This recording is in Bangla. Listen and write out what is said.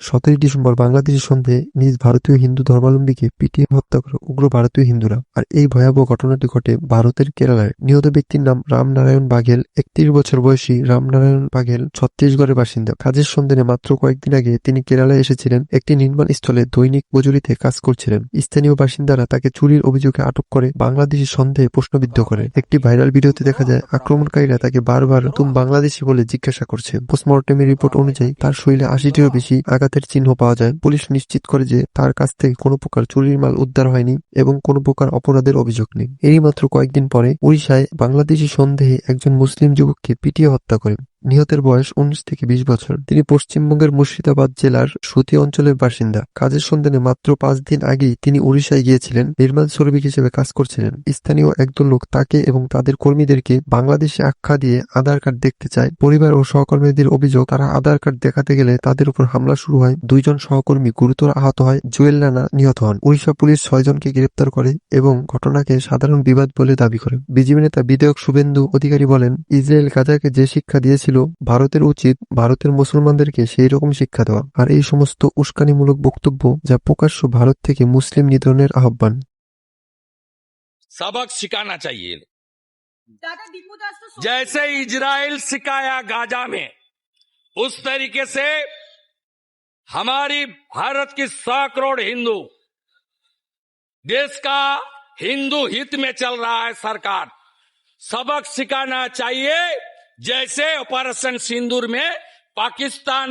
17 ডিসেম্বর বাংলাদেশের সন্ধ্যায় নিজ ভারতীয় হিন্দু ধর্মাবলম্বীকে পিটিয়ে হত্যা করে উগ্র ভারতীয় হিন্দুরা। আর এই ভয়াবহ ঘটনাটি ঘটে ভারতের কেরালায়। নিহত ব্যক্তির নাম রামনারায়ণ বাঘেল। 31 বছর বয়সী রামনারায়ণ বাঘেল ছত্তিশগড়ের বাসিন্দা। কাজের সন্ধানে মাত্র কয়েকদিন আগে তিনি কেরালায় এসেছিলেন। একটি নির্মাণ স্থলে দৈনিক মজুরিতে কাজ করছিলেন। স্থানীয় বাসিন্দারা তাকে চুরির অভিযোগে আটক করে বাংলাদেশি সন্দেহে প্রশ্নবিদ্ধ করে। একটি ভাইরাল ভিডিওতে দেখা যায় আক্রমণকারীরা তাকে বারবার তুমি বাংলাদেশি বলে জিজ্ঞাসা করছে। পোস্টমর্টেমের রিপোর্ট অনুযায়ী তার শরীরে 80টিরও বেশি আঘাতের চিহ্ন পাওয়া যায়। পুলিশ নিশ্চিত করে যে তার কাছ থেকে কোনো প্রকার চুরির মাল উদ্ধার হয়নি এবং কোনো প্রকার অপরাধের অভিযোগ নেই। এরই মাত্র কয়েকদিন পরে ওড়িশায় বাংলাদেশি সন্দেহে একজন মুসলিম যুবককে পিটিয়ে হত্যা করে। নিহতের বয়স 19 থেকে 20 বছর। তিনি পশ্চিমবঙ্গের মুর্শিদাবাদ জেলার সুতি অঞ্চলের বাসিন্দা। কাজের সন্ধানে মাত্র 5 দিন আগেই তিনি ওড়িশায় গিয়েছিলেন। নির্মাণ শ্রমিক হিসেবে কাজ করছিলেন। স্থানীয় একদল লোক তাকে এবং তাদের কর্মীদেরকে বাংলাদেশে আখ্যা দিয়ে আধার কার্ড দেখতে চায়। পরিবার ও সহকর্মীদের অভিযোগ, তারা আধার কার্ড দেখাতে গেলে তাদের উপর হামলা শুরু হয়। 2 জন সহকর্মী গুরুতর আহত হয়। জুয়েল রানা নিহত হন। ওড়িশা পুলিশ 6 জনকে গ্রেপ্তার করে এবং ঘটনাকে সাধারণ বিবাদ বলে দাবি করে। বিজেপি নেতা বিধায়ক শুভেন্দু অধিকারী বলেন, ইসরায়েল গাজাকে যে শিক্ষা দিয়েছিল, ভারতের উচিত ভারতের মুসলমানদেরকে সেই রকম শিক্ষা দেওয়া। আর এই সমস্ত উস্কানিমূলক বক্তব্য যা প্রকাশ্য ভারত থেকে মুসলিম নিধনের আহ্বান। सबक सिखाना चाहिए। जैसे इजराइल सिखाया गाजा में, उस तरीके से हमारी भारत की 100 करोड़ हिंदू, देश का हिंदू हित में चल रहा है सरकार, सबक सिखाना चाहिए। जैसे ऑपरेशन सिंदूर में पाकिस्तान